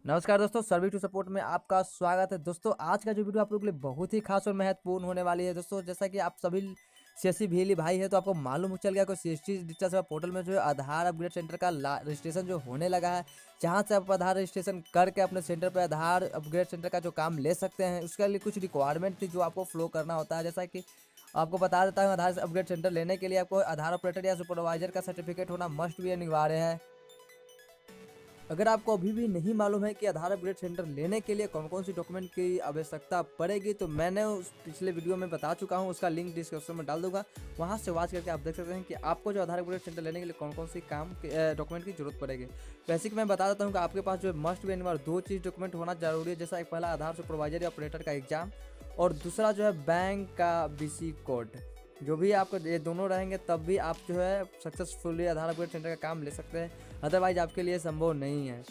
नमस्कार दोस्तों, service to support में आपका स्वागत है। दोस्तों आज का जो वीडियो आप लोगों के लिए बहुत ही खास और महत्वपूर्ण होने वाली है। दोस्तों जैसा कि आप सभी सीएससी भीली भाई है तो आपको मालूम चल गया कि सीएससी डिजिटल सेवा पोर्टल में जो है आधार अपग्रेड सेंटर का रजिस्ट्रेशन जो होने लगा है, जहां से आप आधार रजिस्ट्रेशन करके अपने सेंटर पर आधार अपग्रेड सेंटर का जो काम ले सकते हैं। उसके लिए कुछ रिक्वायरमेंट थी जो आपको फ्लो करना होता है। जैसा कि आपको बता देता हूँ, आधार अपग्रेड सेंटर लेने के लिए आपको आधार ऑपरेटर या सुपरवाइजर का सर्टिफिकेट होना मस्ट भी अनिवार्य है। अगर आपको अभी भी नहीं मालूम है कि आधार अपग्रेड सेंटर लेने के लिए कौन कौन सी डॉक्यूमेंट की आवश्यकता पड़ेगी, तो मैंने उस पिछले वीडियो में बता चुका हूं, उसका लिंक डिस्क्रिप्शन में डाल दूंगा। वहां से वॉच करके आप देख सकते हैं कि आपको जो आधार अपग्रेड सेंटर लेने के लिए कौन कौन सी डॉक्यूमेंट की जरूरत पड़ेगी। वैसे कि मैं बता देता हूँ कि आपके पास जो मस्ट भी अनिवार्य दो चीज़ डॉक्यूमेंट होना जरूरी है। जैसा एक पहला आधार सुपरवाइजर या ऑपरेटर का एग्जाम, और दूसरा जो है बैंक का बीसी कोड। जो भी आपको ये दोनों रहेंगे तब भी आप जो है सक्सेसफुली आधार अपग्रेड सेंटर का काम ले सकते हैं, अदरवाइज आपके लिए संभव नहीं है।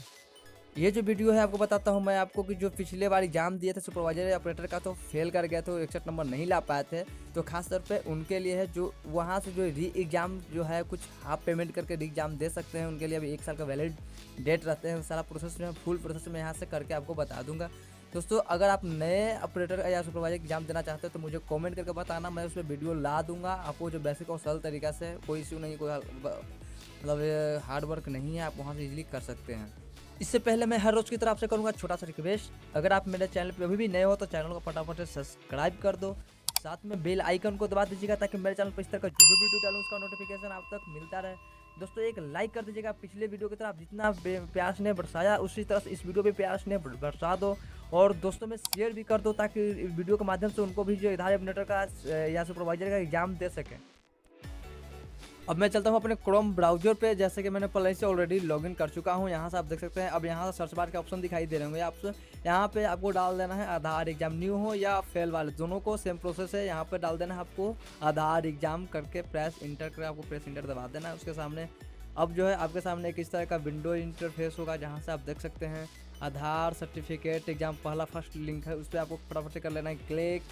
ये जो वीडियो है आपको बताता हूँ मैं आपको कि जो पिछले बार एग्जाम दिए थे सुपरवाइजर या ऑपरेटर का, तो फेल कर गए थे, 61 नंबर नहीं ला पाए थे। तो खास तौर पे उनके लिए है जो वहाँ से जो री एग्ज़ाम जो है कुछ हाफ पेमेंट करके री एग्ज़ाम दे सकते हैं। उनके लिए अभी 1 साल का वैलिड डेट रहते हैं। सारा प्रोसेस जो है फुल प्रोसेस में यहाँ से करके आपको बता दूंगा। दोस्तों अगर आप नए ऑपरेटर या सुपरवाइजर एग्जाम देना चाहते हो तो मुझे कमेंट करके बताना, मैं उस पर वीडियो ला दूंगा आपको, जो बेसिक और सरल तरीका से, कोई इश्यू नहीं, कोई मतलब हार्ड वर्क नहीं है, आप वहाँ से इजीली कर सकते हैं। इससे पहले मैं हर रोज़ की तरह आपसे करूँगा छोटा सा रिक्वेस्ट, अगर आप मेरे चैनल पर अभी भी नए हो तो चैनल को फटाफट से सब्सक्राइब कर दो, साथ में बेल आइकन को दबा दीजिएगा ताकि मेरे चैनल पर इस तरह का जो भी वीडियो डालूँ उसका नोटिफिकेशन आप तक मिलता रहे। दोस्तों एक लाइक कर दीजिएगा। पिछले वीडियो की तरह आप जितना प्यार ने बरसाया उसी तरह से इस वीडियो पे प्यार ने बरसा दो, और दोस्तों में शेयर भी कर दो ताकि वीडियो के माध्यम से उनको भी जो आधार अपडेटर का या सुपरवाइजर का एग्जाम दे सकें। अब मैं चलता हूँ अपने क्रोम ब्राउजर पे, जैसे कि मैंने पहले से ऑलरेडी लॉगिन कर चुका हूँ। यहाँ से आप देख सकते हैं, अब यहाँ से सर्च बार के ऑप्शन दिखाई दे रहे होंगे आपसे। यहाँ पे आपको डाल देना है आधार एग्जाम, न्यू हो या फेल वाले, दोनों को सेम प्रोसेस है। यहाँ पे डाल देना है आपको आधार एग्जाम करके प्रेस इंटर कर, आपको प्रेस इंटर दबा देना है। उसके सामने अब जो है आपके सामने एक इस तरह का विंडो इंटरफेस होगा, जहाँ से आप देख सकते हैं आधार सर्टिफिकेट एग्जाम पहला फर्स्ट लिंक है, उस पर आपको फटाफट से कर लेना है क्लिक।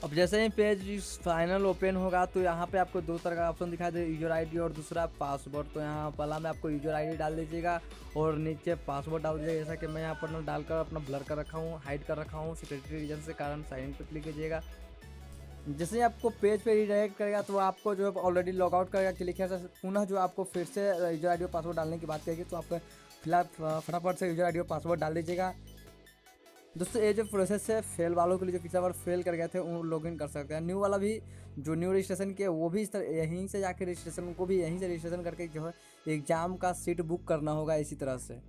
अब जैसे ही पेज फाइनल ओपन होगा तो यहाँ पे आपको दो तरह का ऑप्शन दिखाई दे, यूजर आईडी और दूसरा पासवर्ड। तो यहाँ पहला में आपको यूजर आईडी डाल दीजिएगा और नीचे पासवर्ड डाल दीजिएगा। जैसा कि मैं यहाँ पर डालकर अपना ब्लर कर रखा हूँ, हाइड कर रखा हूँ सिक्योरिटी रीजन से कारण। साइन इन पर क्लिक कीजिएगा। जैसे ही आपको पेज पे रिडायरेक्ट करेगा तो आपको जो है ऑलरेडी लॉग आउट करेगा, क्लिक है पुनः जो आपको फिर से यूजर आईडी और पासवर्ड डालने की बात करेगी, तो आप फिलहाल फटाफट से यूजर आईडी और पासवर्ड डाल दीजिएगा। दोस्तों ये जो प्रोसेस है फेल वालों के लिए, जो पिछला बार फेल कर गए थे वो लॉगिन कर सकते हैं। न्यू वाला भी जो न्यू रजिस्ट्रेशन किया वो भी इस तरह यहीं से जाकर रजिस्ट्रेशन, उनको भी यहीं से रजिस्ट्रेशन करके जो है एग्जाम का सीट बुक करना होगा इसी तरह से।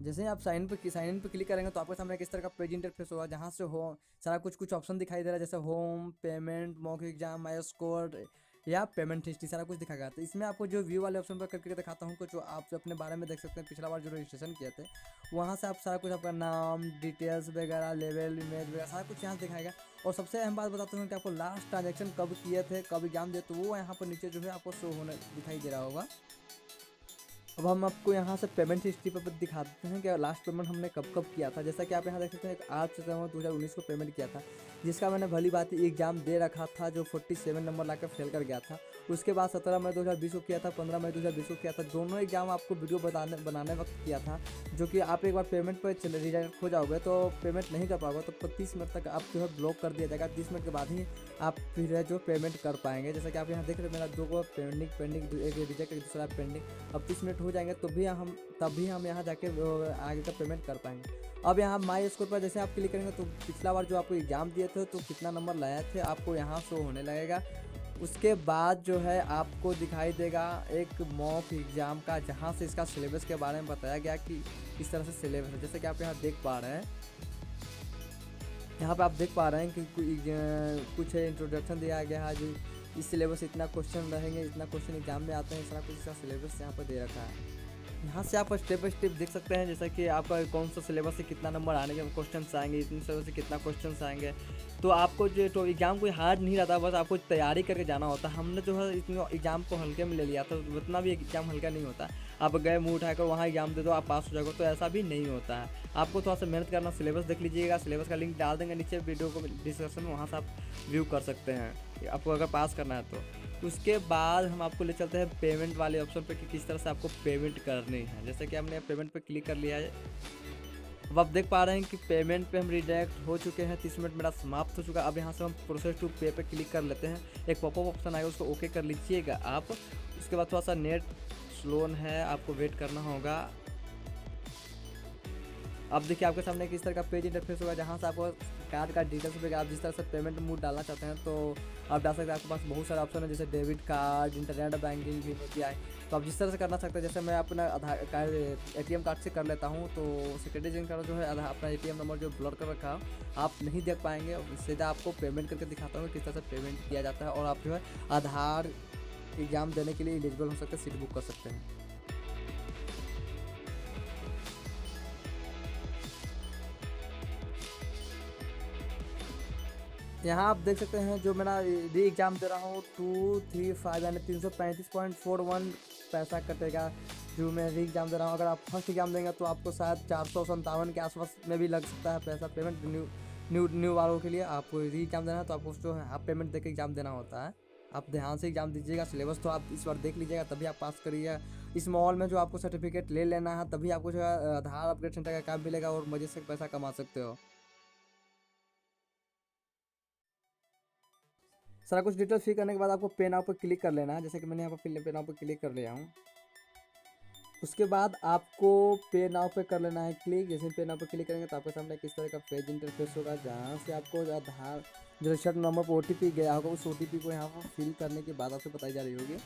जैसे ही आप साइन इन पे क्लिक करेंगे तो आपके सामने किस तरह का पेज इंटरफेस होगा, जहाँ से हो सारा कुछ ऑप्शन दिखाई दे रहा है, जैसे होम, पेमेंट, मॉक एग्जाम, माई स्कोर या पेमेंट हिस्ट्री, सारा कुछ दिखाएगा। तो इसमें आपको जो व्यू वाले ऑप्शन पर करके दिखाता हूँ, कुछ जो आप अपने बारे में देख सकते हैं। पिछला बार जो रजिस्ट्रेशन किए थे वहाँ से आप सारा कुछ, आपका नाम, डिटेल्स वगैरह, लेवल, इमेज वगैरह सारा कुछ यहाँ से दिखाएगा। और सबसे अहम बात बताता हूँ कि आपको लास्ट ट्रांजेक्शन कब किए थे, कब एग्जाम दिए, तो वो यहाँ पर नीचे जो है आपको शो होने दिखाई दे रहा होगा। अब हम आपको यहाँ से पेमेंट हिस्ट्री पर दिखा देते हैं कि लास्ट पेमेंट हमने कब कब किया था। जैसा कि आप यहाँ देख सकते हैं 8 सितंबर 2019 को पेमेंट किया था, जिसका मैंने भली बात एग्जाम दे रखा था, जो 47 नंबर लाकर फेल कर गया था। उसके बाद 17 मई 2020 को किया था, 15 मई 2020 को किया था। दोनों एग्जाम आपको वीडियो बनाने वक्त किया था, जो कि आप एक बार पेमेंट पर रिडायरेक्ट हो जाओगे तो पेमेंट नहीं कर पाओगे, तो 30 मिनट तक आप जो है ब्लॉक कर दिया जाएगा। 30 मिनट के बाद ही आप फिर जो पेमेंट कर पाएंगे। जैसा कि आप यहाँ देख रहे हैं, मेरा 2 को पेंडिंग, एक रिजेक्ट, एक दूसरा पेंडिंग। अब 30 मिनट हो जाएंगे तो भी हम यहाँ जाके आगे का पेमेंट कर पाएंगे। अब यहाँ माई स्कोर पर जैसे आप क्लिक करेंगे तो पिछला बार जो आपको एग्जाम दिए थे तो कितना नंबर लाए थे आपको यहाँ शो होने लगेगा। उसके बाद जो है आपको दिखाई देगा एक मॉक एग्जाम का, जहाँ से इसका सिलेबस के बारे में बताया गया कि इस तरह से सिलेबस है। जैसे कि आप यहाँ देख पा रहे हैं, यहाँ पे आप देख पा रहे हैं कि कुछ इंट्रोडक्शन दिया गया है, जो इस सिलेबस इतना क्वेश्चन रहेंगे, इतना क्वेश्चन एग्जाम में आते हैं, इस तरह कुछ इसका सिलेबस यहाँ पर दे रखा है। यहाँ से आप स्टेप बाई स्टेप देख सकते हैं, जैसा कि आपका कौन सा सिलेबस से कितना नंबर आने के क्वेश्चन आएंगे, इतने सिलेबस से कितना क्वेश्चन आएंगे। तो आपको जो तो एग्ज़ाम कोई हार्ड नहीं रहता, बस आपको तैयारी करके जाना होता है। हमने जो है इतने एग्ज़ाम को हल्के में ले लिया था, तो उतना भी एग्ज़ाम हल्का नहीं होता। आप गए मुँह उठाकर वहाँ एग्ज़ाम दे दो, आप पास हो जाओगे, तो ऐसा भी नहीं होता है। आपको थोड़ा सा मेहनत करना, सिलेबस देख लीजिएगा, सिलेबस का लिंक डाल देंगे नीचे वीडियो को डिस्क्रिप्शन में, वहाँ से आप व्यू कर सकते हैं आपको अगर पास करना है तो। उसके बाद हम आपको ले चलते हैं पेमेंट वाले ऑप्शन पे कि किस तरह से आपको पेमेंट करनी है। जैसे कि हमने पेमेंट पे क्लिक कर लिया है, अब आप देख पा रहे हैं कि पेमेंट पे हम रिडायरेक्ट हो चुके हैं। 30 मिनट मेरा समाप्त हो चुका है। अब यहाँ से हम प्रोसेस टू पे पे क्लिक कर लेते हैं। एक पॉपअप ऑप्शन आएगा, उसको ओके कर लीजिएगा आप। उसके बाद थोड़ा सा नेट स्लो है, आपको वेट करना होगा। अब देखिए आपके सामने किस तरह का पेज इंटरफेस होगा, जहाँ से आपको कार्ड का डिटेल्स मिलेगा। आप जिस तरह से पेमेंट मोड डालना चाहते हैं तो आप डाल सकते हैं। आपके पास बहुत सारे ऑप्शन है, जैसे डेबिट कार्ड, इंटरनेट बैंकिंग, भी यूपीआई। तो आप जिस तरह से करना सकते हैं, जैसे मैं अपना आधार कार्ड एटीएम कार्ड से कर लेता हूँ। तो सिक्योरिटी जिन कार्ड जो है अपना एटीएम नंबर जो ब्लर कर रखा है आप नहीं देख पाएंगे। सीधा आपको पेमेंट करके दिखाता हूँ किस तरह से पेमेंट किया जाता है, और आप जो है आधार एग्ज़ाम देने के लिए एलिजिबल हो सकते हैं, सीट बुक कर सकते हैं। यहाँ आप देख सकते हैं जो मेरा री एग्ज़ाम दे रहा हूँ 235 यानी 335.41 पैसा कटेगा जो मैं री एग्ज़ाम दे रहा हूँ। अगर आप फर्स्ट एग्ज़ाम देंगे तो आपको शायद 457 के आसपास में भी लग सकता है पैसा पेमेंट। न्यू वालों के लिए आपको री एग्ज़ाम देना है तो आपको जो है हाफ पेमेंट देकर एग्ज़ाम देना होता है। आप ध्यान से एग्ज़ाम दीजिएगा, सिलेबस तो आप इस बार देख लीजिएगा तभी आप पास करिएगा। इस माहौल में जो आपको सर्टिफिकेट ले लेना है, तभी आपको जो है आधार अपग्रेड सेंटर का काम मिलेगा और मज़े से पैसा कमा सकते हो। सारा कुछ डिटेल्स फिल करने के बाद आपको पे नाउ पर क्लिक कर लेना है। जैसे कि मैंने यहाँ पर पे नाउ पर क्लिक कर लिया हूँ। उसके बाद आपको पे नाउ पे कर लेना है क्लिक। जैसे पे नाउ पे क्लिक करेंगे तो आपके सामने किस तरह का पेज इंटरफेस होगा, जहाँ से आपको आधार जो रजिस्टर्ड नंबर पर OTP गया होगा, उस OTP को यहाँ पर फिल करने के बाद आपसे बताई जा रही होगी।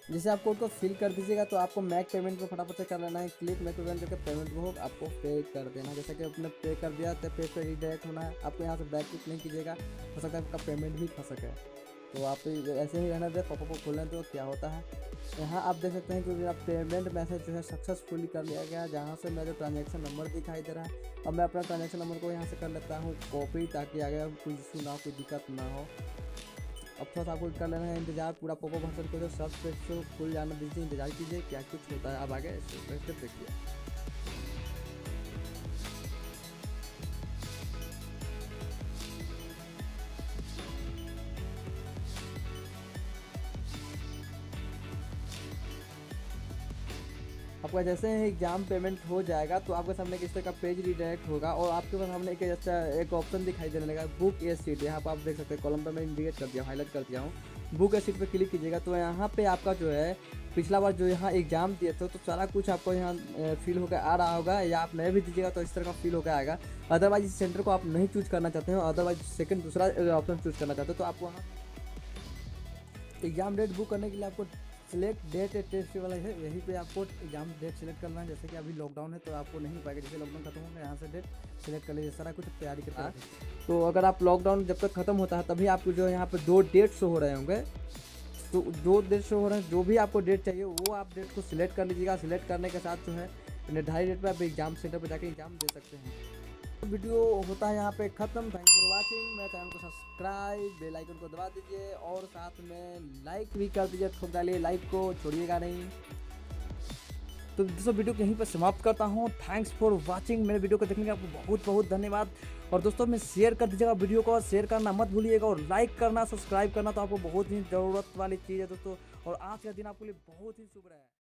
जैसे आपको उसको फिल कर दीजिएगा तो आपको मैक पेमेंट को फटाफट से कर लेना है क्लिक। मैक पेमेंट करके पेमेंट को आपको पे कर देना है। जैसे कि आपने पे कर दिया तो पे रिडायरेक्ट होना है। आपको यहाँ से बैक क्लिक नहीं कीजिएगा, हो सकता है आपका पेमेंट भी फंस सके। तो आप ऐसे ही रहना दे, पॉपअप को खोलने दो क्या होता है। यहाँ आप देख सकते हैं कि मेरा पेमेंट मैसेज जो है सक्सेसफुली कर लिया गया, जहाँ से मेरा ट्रांजेक्शन नंबर दिखाई दे रहा है। अब मैं अपना ट्रांजेक्शन नंबर को यहाँ से कर लेता हूँ कॉपी, ताकि आगे कोई इशू ना हो, कोई दिक्कत ना हो। अब थोड़ा सा आपको कर लेना है इंतजार, पूरा पॉपअप बटन को जो सर्च पेज को खुल जाना दीजिए, इंतजार कीजिए क्या कुछ होता है। अब आगे स्टेप देखिए। आपका जैसे ही एग्जाम पेमेंट हो जाएगा तो आपके सामने किस तरह का पेज रिडायरेक्ट होगा, और आपके पास सामने एक ऑप्शन दिखाई देने लगा बुक ए सीट। यहाँ पर आप देख सकते हैं कॉलम पर मैं इंडिकेट कर दिया, हाईलाइट कर दिया हूँ। बुक ए सीट पर क्लिक कीजिएगा तो यहाँ पे आपका जो है पिछला बार जो यहाँ एग्जाम दिए थे तो सारा कुछ आपको यहाँ फिल होकर आ रहा होगा, या आप नए भी दीजिएगा तो इस तरह का फिल होकर आएगा। अदरवाइज इस सेंटर को आप नहीं चूज करना चाहते हो, अदरवाइज सेकंड दूसरा ऑप्शन चूज करना चाहते हो, तो आपको वहाँ एग्जाम डेट बुक करने के लिए आपको सिलेक्ट डेट टेस्ट वाला है, यहीं पे आपको एग्जाम डेट सेलेक्ट करना है। जैसे कि अभी लॉकडाउन है तो आपको नहीं हो पाएगा, जैसे लॉकडाउन खत्म होगा यहाँ से डेट सेलेक्ट कर लीजिए, सारा कुछ तैयारी करके। तो अगर आप लॉकडाउन जब तक खत्म होता है तभी आपको जो यहाँ पे 2 डेट शो हो रहे होंगे, तो 2 डेट शो हो रहे हैं। जो भी आपको डेट चाहिए वो आप डेट को सिलेक्ट कर लीजिएगा। सिलेक्ट करने के साथ जो है निर्धारित डेट पर आप एग्जाम सेंटर पर जाकर एग्जाम दे सकते हैं। वीडियो होता है यहाँ पे खत्म। Thanks for watching. मेरे चैनल को सब्सक्राइब, बेल आइकन को दबा दीजिए और साथ में लाइक भी कर दीजिए। ठोक डालिए लाइक को, छोड़िएगा नहीं। तो दोस्तों वीडियो को यहीं पर समाप्त करता हूँ। Thanks for watching. मेरे वीडियो को देखने के लिए आपको बहुत बहुत धन्यवाद। और दोस्तों में शेयर कर दीजिएगा वीडियो को, शेयर करना मत भूलिएगा, और लाइक करना, सब्सक्राइब करना तो आपको बहुत ही ज़रूरत वाली चीज़ है दोस्तों। और आज का दिन आपके लिए बहुत ही शुभ रहा है।